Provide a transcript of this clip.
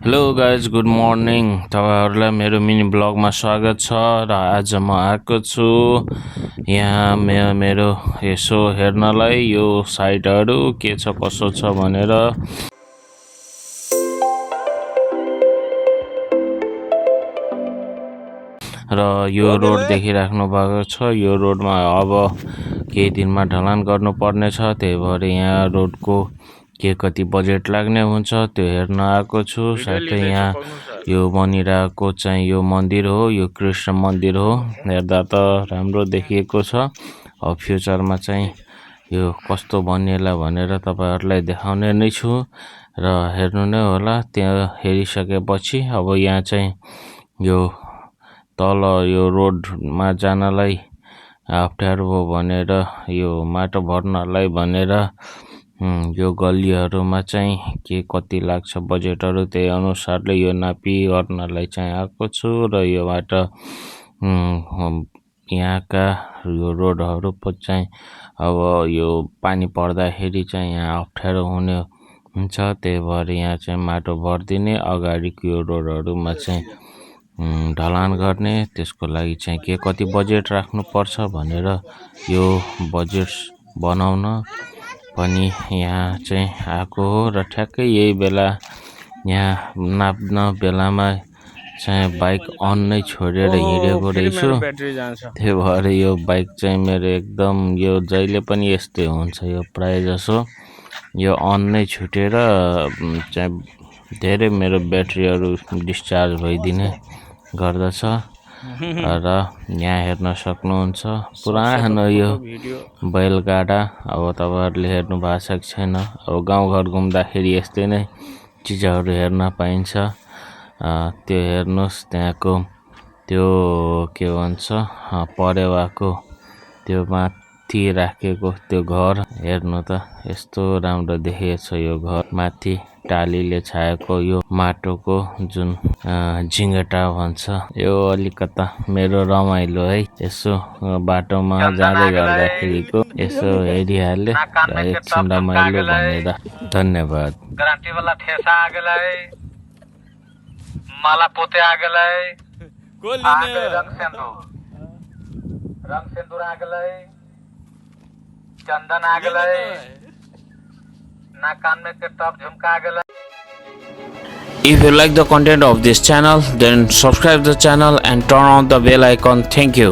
Hello guys good morning तपाईँहरूलाई मेरो mini ब्लगमा स्वागत छ र आज म आएको छु यहाँ मेरो यसो हेर्नलाई यो साइटहरू के छ कसो छ भनेर। र यो रोड देखिराख्नु भएको छ। यो रोडमा अब केही दिनमा ढलान गर्नुपर्ने छ, त्यही भएर यहाँ रोडको के कति बजेट लाग्ने हुन्छ त्यो हेर्न आएको छु। साथै यहाँ यो बनिरहेको चाहिँ यो मन्दिर हो, यो कृष्ण मन्दिर हो। हेर्दा त राम्रो देखिएको छ। अब फ्युचरमा चाहिँ यो कस्तो बनिएला भनेर तपाईहरुलाई देखाउने नै छु र हेर्नु नै होला। त्यहाँ हेरिसकेपछि अब यहाँ चाहिँ यो तल यो रोडमा जानलाई अप्ठ्यारो भयो भनेर यो माटो भर्नलाई भनेर यो गल्लीहरुमा चाहिँ के कति लाग्छ बजेटहरु त्यही अनुसारले यो नापी गर्नलाई चाहिँ आएको छु। र यो बाटो यहाँका यो रोडहरु चाहिँ अब यो पानी पर्दाखेरि चाहिँ यहाँ अप्ठ्यारो हुने हुन्छ, त्यही भएर यहाँ चाहिँ माटो भर्दिने अगाडिको यो रोडहरुमा चाहिँ ढलान गर्ने। त्यसको लागि चाहिँ के कति बजेट राख्नु पर्छ भनेर यो बजेट बनाउन पनि यहाँ चाहिँ आएको हो। र ठ्याक्कै यही बेला यहाँ नाप्न बेलामा चाहिँ बाइक अन नै छोडेर हिँडेको रहेछु, त्यही भएर यो बाइक चाहिँ मेरो एकदम यो जहिले पनि यस्तै हुन्छ। यो प्राय जसो यो अन नै छुटेर चाहिँ धेरै मेरो ब्याट्रीहरु डिस्चार्ज भइदिने गर्दछ। र यहाँ हेर्न सक्नुहुन्छ पुरानो यो बैलगाडा। अब तपाईहरुले हेर्नु भएको छ छैन, अब गाउँघर घुम्दाखेरि यस्तै नै चीजहरु हेर्न पाइन्छ। त्यो हेर्नुस्, त्यहाँको त्यो के भन्छ परेवाको त्यो माथि राखेको त्यो घर हेर्नु त यस्तो राम्रो देखिएको छ। यो घर माथि टालीले छाएको यो माटोको जुन झिङ्गटा भन्छ, यो अलिकता मेरो रमाइलो है। यसो बाटोमा जाँदै गर्दाखेरिको यसो हेरिहाले र एकछिन रमाइलो भनेर। धन्यवाद। ग्यारेन्टी वाला ठेसा आ गेलै, माला पोते आ गेलै, रंग सिंदूर आ गेलै, चंदन आ गेलै, नाक कान में के टॉप झुमका आ गेलै। If you like the content of this channel, then subscribe the channel and turn on the bell icon. Thank you.